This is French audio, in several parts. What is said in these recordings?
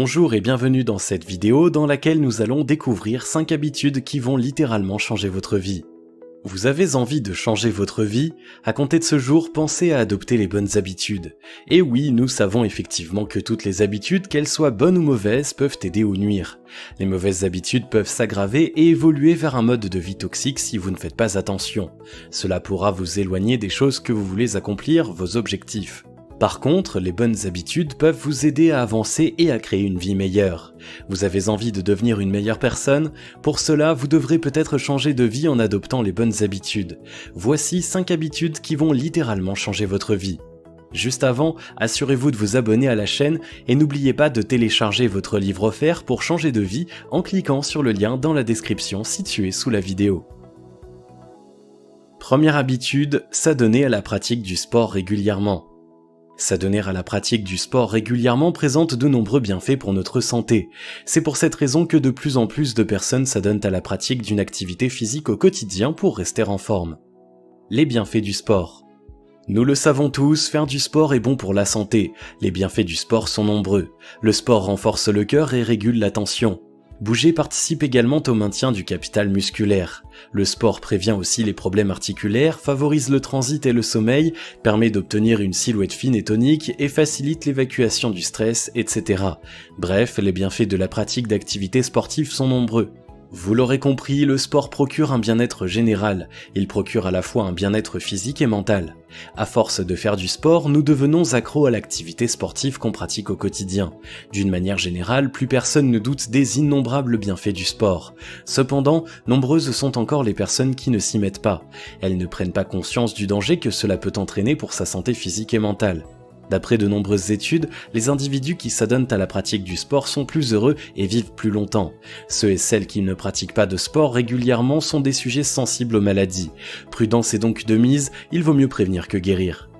Bonjour et bienvenue dans cette vidéo dans laquelle nous allons découvrir 5 habitudes qui vont littéralement changer votre vie. Vous avez envie de changer votre vie? À compter de ce jour, pensez à adopter les bonnes habitudes. Et oui, nous savons effectivement que toutes les habitudes, qu'elles soient bonnes ou mauvaises, peuvent aider ou nuire. Les mauvaises habitudes peuvent s'aggraver et évoluer vers un mode de vie toxique si vous ne faites pas attention. Cela pourra vous éloigner des choses que vous voulez accomplir, vos objectifs. Par contre, les bonnes habitudes peuvent vous aider à avancer et à créer une vie meilleure. Vous avez envie de devenir une meilleure personne? Pour cela, vous devrez peut-être changer de vie en adoptant les bonnes habitudes. Voici 5 habitudes qui vont littéralement changer votre vie. Juste avant, assurez-vous de vous abonner à la chaîne et n'oubliez pas de télécharger votre livre offert pour changer de vie en cliquant sur le lien dans la description situé sous la vidéo. Première habitude, s'adonner à la pratique du sport régulièrement. S'adonner à la pratique du sport régulièrement présente de nombreux bienfaits pour notre santé. C'est pour cette raison que de plus en plus de personnes s'adonnent à la pratique d'une activité physique au quotidien pour rester en forme. Les bienfaits du sport. Nous le savons tous, faire du sport est bon pour la santé. Les bienfaits du sport sont nombreux. Le sport renforce le cœur et régule la tension. Bouger participe également au maintien du capital musculaire. Le sport prévient aussi les problèmes articulaires, favorise le transit et le sommeil, permet d'obtenir une silhouette fine et tonique et facilite l'évacuation du stress, etc. Bref, les bienfaits de la pratique d'activités sportives sont nombreux. Vous l'aurez compris, le sport procure un bien-être général. Il procure à la fois un bien-être physique et mental. À force de faire du sport, nous devenons accros à l'activité sportive qu'on pratique au quotidien. D'une manière générale, plus personne ne doute des innombrables bienfaits du sport. Cependant, nombreuses sont encore les personnes qui ne s'y mettent pas. Elles ne prennent pas conscience du danger que cela peut entraîner pour sa santé physique et mentale. D'après de nombreuses études, les individus qui s'adonnent à la pratique du sport sont plus heureux et vivent plus longtemps. Ceux et celles qui ne pratiquent pas de sport régulièrement sont des sujets sensibles aux maladies. Prudence est donc de mise, il vaut mieux prévenir que guérir.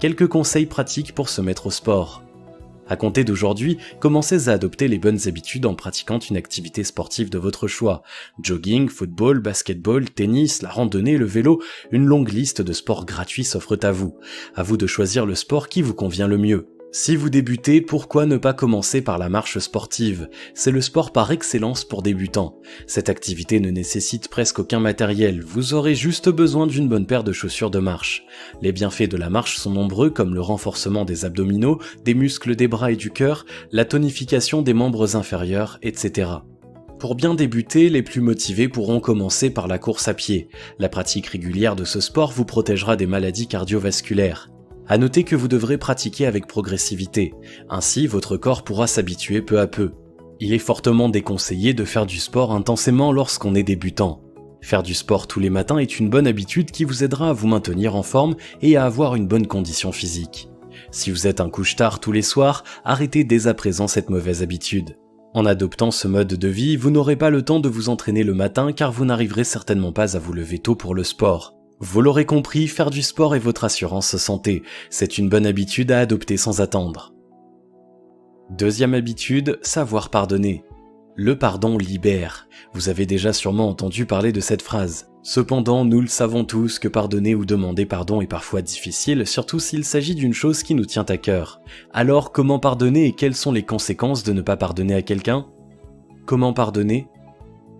Quelques conseils pratiques pour se mettre au sport. À compter d'aujourd'hui, commencez à adopter les bonnes habitudes en pratiquant une activité sportive de votre choix. Jogging, football, basketball, tennis, la randonnée, le vélo, une longue liste de sports gratuits s'offre à vous. À vous de choisir le sport qui vous convient le mieux. Si vous débutez, pourquoi ne pas commencer par la marche sportive? C'est le sport par excellence pour débutants. Cette activité ne nécessite presque aucun matériel, vous aurez juste besoin d'une bonne paire de chaussures de marche. Les bienfaits de la marche sont nombreux comme le renforcement des abdominaux, des muscles des bras et du cœur, la tonification des membres inférieurs, etc. Pour bien débuter, les plus motivés pourront commencer par la course à pied. La pratique régulière de ce sport vous protégera des maladies cardiovasculaires. À noter que vous devrez pratiquer avec progressivité, ainsi votre corps pourra s'habituer peu à peu. Il est fortement déconseillé de faire du sport intensément lorsqu'on est débutant. Faire du sport tous les matins est une bonne habitude qui vous aidera à vous maintenir en forme et à avoir une bonne condition physique. Si vous êtes un couche-tard tous les soirs, arrêtez dès à présent cette mauvaise habitude. En adoptant ce mode de vie, vous n'aurez pas le temps de vous entraîner le matin car vous n'arriverez certainement pas à vous lever tôt pour le sport. Vous l'aurez compris, faire du sport est votre assurance santé. C'est une bonne habitude à adopter sans attendre. Deuxième habitude, savoir pardonner. Le pardon libère. Vous avez déjà sûrement entendu parler de cette phrase. Cependant, nous le savons tous que pardonner ou demander pardon est parfois difficile, surtout s'il s'agit d'une chose qui nous tient à cœur. Alors, comment pardonner et quelles sont les conséquences de ne pas pardonner à quelqu'un? Comment pardonner?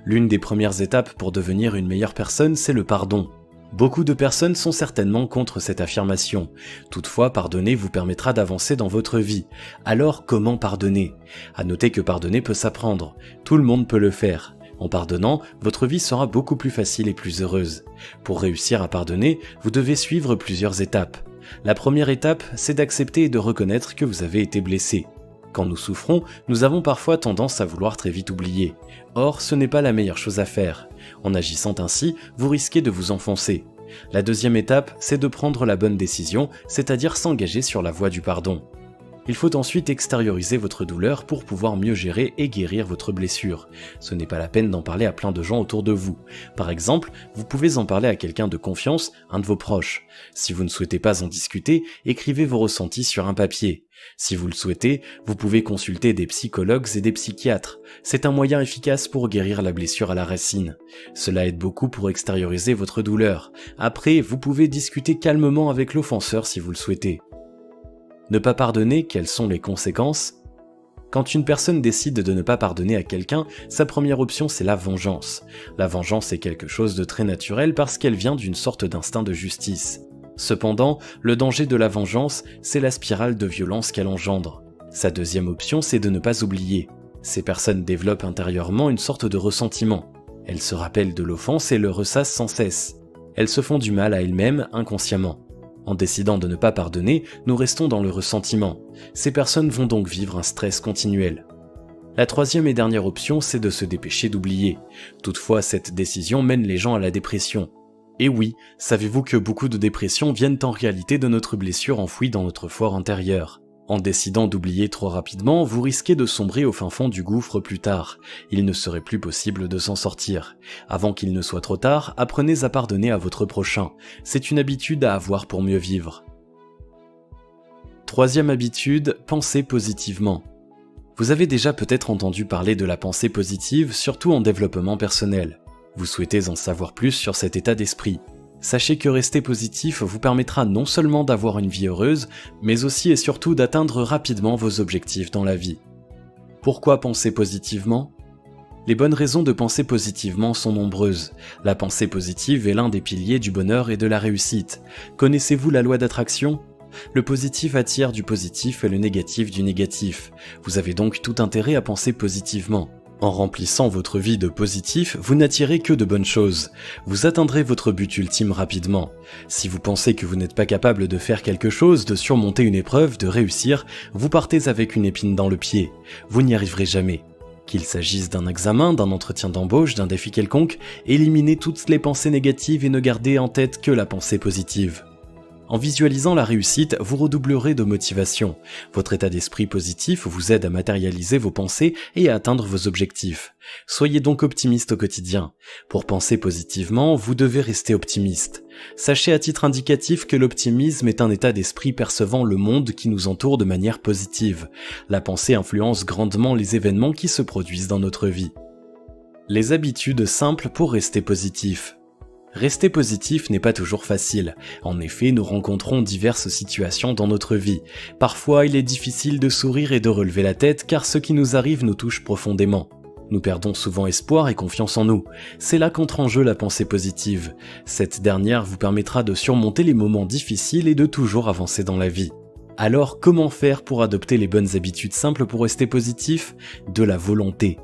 L'une des premières étapes pour devenir une meilleure personne, c'est le pardon. Beaucoup de personnes sont certainement contre cette affirmation. Toutefois, pardonner vous permettra d'avancer dans votre vie. Alors, comment pardonner? À noter que pardonner peut s'apprendre. Tout le monde peut le faire. En pardonnant, votre vie sera beaucoup plus facile et plus heureuse. Pour réussir à pardonner, vous devez suivre plusieurs étapes. La première étape, c'est d'accepter et de reconnaître que vous avez été blessé. Quand nous souffrons, nous avons parfois tendance à vouloir très vite oublier. Or, ce n'est pas la meilleure chose à faire. En agissant ainsi, vous risquez de vous enfoncer. La deuxième étape, c'est de prendre la bonne décision, c'est-à-dire s'engager sur la voie du pardon. Il faut ensuite extérioriser votre douleur pour pouvoir mieux gérer et guérir votre blessure. Ce n'est pas la peine d'en parler à plein de gens autour de vous. Par exemple, vous pouvez en parler à quelqu'un de confiance, un de vos proches. Si vous ne souhaitez pas en discuter, écrivez vos ressentis sur un papier. Si vous le souhaitez, vous pouvez consulter des psychologues et des psychiatres. C'est un moyen efficace pour guérir la blessure à la racine. Cela aide beaucoup pour extérioriser votre douleur. Après, vous pouvez discuter calmement avec l'offenseur si vous le souhaitez. Ne pas pardonner, quelles sont les conséquences? Quand une personne décide de ne pas pardonner à quelqu'un, sa première option c'est la vengeance. La vengeance est quelque chose de très naturel parce qu'elle vient d'une sorte d'instinct de justice. Cependant, le danger de la vengeance, c'est la spirale de violence qu'elle engendre. Sa deuxième option c'est de ne pas oublier. Ces personnes développent intérieurement une sorte de ressentiment. Elles se rappellent de l'offense et le ressassent sans cesse. Elles se font du mal à elles-mêmes inconsciemment. En décidant de ne pas pardonner, nous restons dans le ressentiment. Ces personnes vont donc vivre un stress continuel. La troisième et dernière option, c'est de se dépêcher d'oublier. Toutefois, cette décision mène les gens à la dépression. Et oui, savez-vous que beaucoup de dépressions viennent en réalité de notre blessure enfouie dans notre fort intérieur. En décidant d'oublier trop rapidement, vous risquez de sombrer au fin fond du gouffre plus tard. Il ne serait plus possible de s'en sortir. Avant qu'il ne soit trop tard, apprenez à pardonner à votre prochain. C'est une habitude à avoir pour mieux vivre. Troisième habitude, pensez positivement. Vous avez déjà peut-être entendu parler de la pensée positive, surtout en développement personnel. Vous souhaitez en savoir plus sur cet état d'esprit. Sachez que rester positif vous permettra non seulement d'avoir une vie heureuse, mais aussi et surtout d'atteindre rapidement vos objectifs dans la vie. Pourquoi penser positivement ? Les bonnes raisons de penser positivement sont nombreuses. La pensée positive est l'un des piliers du bonheur et de la réussite. Connaissez-vous la loi d'attraction ? Le positif attire du positif et le négatif du négatif. Vous avez donc tout intérêt à penser positivement. En remplissant votre vie de positif, vous n'attirez que de bonnes choses. Vous atteindrez votre but ultime rapidement. Si vous pensez que vous n'êtes pas capable de faire quelque chose, de surmonter une épreuve, de réussir, vous partez avec une épine dans le pied. Vous n'y arriverez jamais. Qu'il s'agisse d'un examen, d'un entretien d'embauche, d'un défi quelconque, éliminez toutes les pensées négatives et ne gardez en tête que la pensée positive. En visualisant la réussite, vous redoublerez de motivation. Votre état d'esprit positif vous aide à matérialiser vos pensées et à atteindre vos objectifs. Soyez donc optimiste au quotidien. Pour penser positivement, vous devez rester optimiste. Sachez à titre indicatif que l'optimisme est un état d'esprit percevant le monde qui nous entoure de manière positive. La pensée influence grandement les événements qui se produisent dans notre vie. Les habitudes simples pour rester positif. Rester positif n'est pas toujours facile. En effet, nous rencontrons diverses situations dans notre vie. Parfois, il est difficile de sourire et de relever la tête car ce qui nous arrive nous touche profondément. Nous perdons souvent espoir et confiance en nous. C'est là qu'entre en jeu la pensée positive. Cette dernière vous permettra de surmonter les moments difficiles et de toujours avancer dans la vie. Alors, comment faire pour adopter les bonnes habitudes simples pour rester positif ? De la volonté.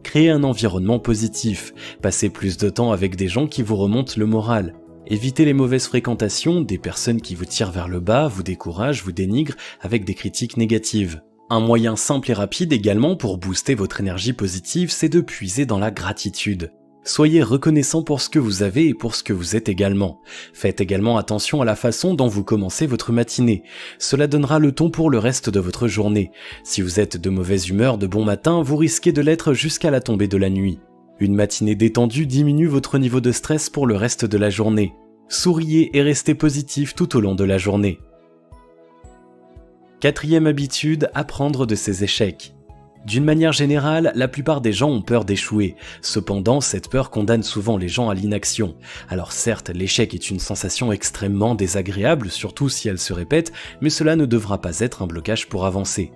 Créez un environnement positif, passez plus de temps avec des gens qui vous remontent le moral. Évitez les mauvaises fréquentations, des personnes qui vous tirent vers le bas, vous découragent, vous dénigrent avec des critiques négatives. Un moyen simple et rapide également pour booster votre énergie positive, c'est de puiser dans la gratitude. Soyez reconnaissant pour ce que vous avez et pour ce que vous êtes également. Faites également attention à la façon dont vous commencez votre matinée. Cela donnera le ton pour le reste de votre journée. Si vous êtes de mauvaise humeur de bon matin, vous risquez de l'être jusqu'à la tombée de la nuit. Une matinée détendue diminue votre niveau de stress pour le reste de la journée. Souriez et restez positif tout au long de la journée. Quatrième habitude, apprendre de ses échecs. D'une manière générale, la plupart des gens ont peur d'échouer. Cependant, cette peur condamne souvent les gens à l'inaction. Alors certes, l'échec est une sensation extrêmement désagréable, surtout si elle se répète, mais cela ne devra pas être un blocage pour avancer.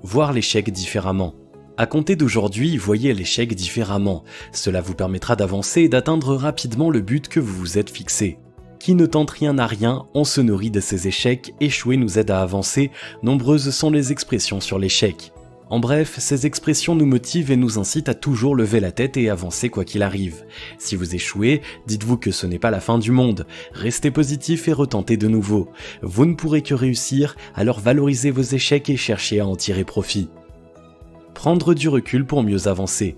Voir l'échec différemment. À compter d'aujourd'hui, voyez l'échec différemment. Cela vous permettra d'avancer et d'atteindre rapidement le but que vous vous êtes fixé. Qui ne tente rien à rien, on se nourrit de ses échecs, échouer nous aide à avancer, nombreuses sont les expressions sur l'échec. En bref, ces expressions nous motivent et nous incitent à toujours lever la tête et avancer quoi qu'il arrive. Si vous échouez, dites-vous que ce n'est pas la fin du monde. Restez positif et retentez de nouveau. Vous ne pourrez que réussir, alors valorisez vos échecs et cherchez à en tirer profit. Prendre du recul pour mieux avancer.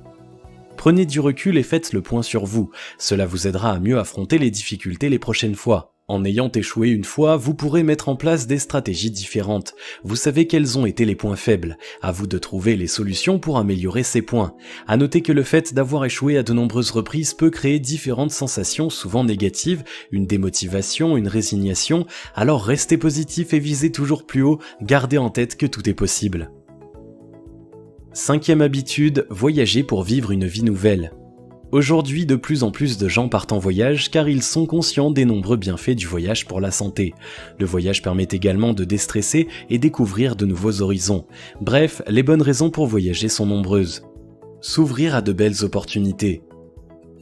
Prenez du recul et faites le point sur vous. Cela vous aidera à mieux affronter les difficultés les prochaines fois. En ayant échoué une fois, vous pourrez mettre en place des stratégies différentes. Vous savez quels ont été les points faibles. À vous de trouver les solutions pour améliorer ces points. À noter que le fait d'avoir échoué à de nombreuses reprises peut créer différentes sensations souvent négatives, une démotivation, une résignation. Alors restez positif et visez toujours plus haut, gardez en tête que tout est possible. Cinquième habitude, voyager pour vivre une vie nouvelle. Aujourd'hui, de plus en plus de gens partent en voyage car ils sont conscients des nombreux bienfaits du voyage pour la santé. Le voyage permet également de déstresser et découvrir de nouveaux horizons. Bref, les bonnes raisons pour voyager sont nombreuses. S'ouvrir à de belles opportunités.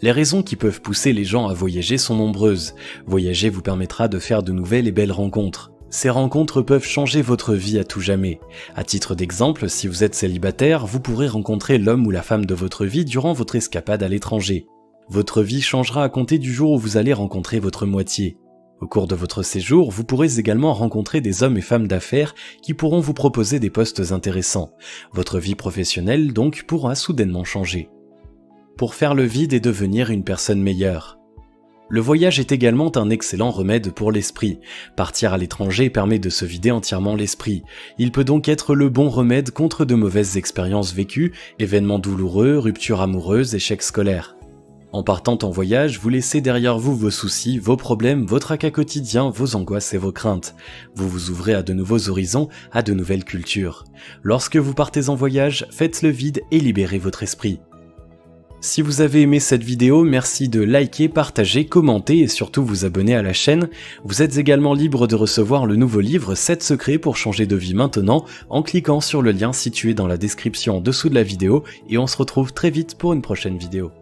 Les raisons qui peuvent pousser les gens à voyager sont nombreuses. Voyager vous permettra de faire de nouvelles et belles rencontres. Ces rencontres peuvent changer votre vie à tout jamais. À titre d'exemple, si vous êtes célibataire, vous pourrez rencontrer l'homme ou la femme de votre vie durant votre escapade à l'étranger. Votre vie changera à compter du jour où vous allez rencontrer votre moitié. Au cours de votre séjour, vous pourrez également rencontrer des hommes et femmes d'affaires qui pourront vous proposer des postes intéressants. Votre vie professionnelle donc pourra soudainement changer. Pour faire le vide et devenir une personne meilleure. Le voyage est également un excellent remède pour l'esprit. Partir à l'étranger permet de se vider entièrement l'esprit. Il peut donc être le bon remède contre de mauvaises expériences vécues, événements douloureux, ruptures amoureuses, échecs scolaires. En partant en voyage, vous laissez derrière vous vos soucis, vos problèmes, vos tracas quotidiens, vos angoisses et vos craintes. Vous vous ouvrez à de nouveaux horizons, à de nouvelles cultures. Lorsque vous partez en voyage, faites le vide et libérez votre esprit. Si vous avez aimé cette vidéo, merci de liker, partager, commenter et surtout vous abonner à la chaîne. Vous êtes également libre de recevoir le nouveau livre 7 secrets pour changer de vie maintenant en cliquant sur le lien situé dans la description en dessous de la vidéo et on se retrouve très vite pour une prochaine vidéo.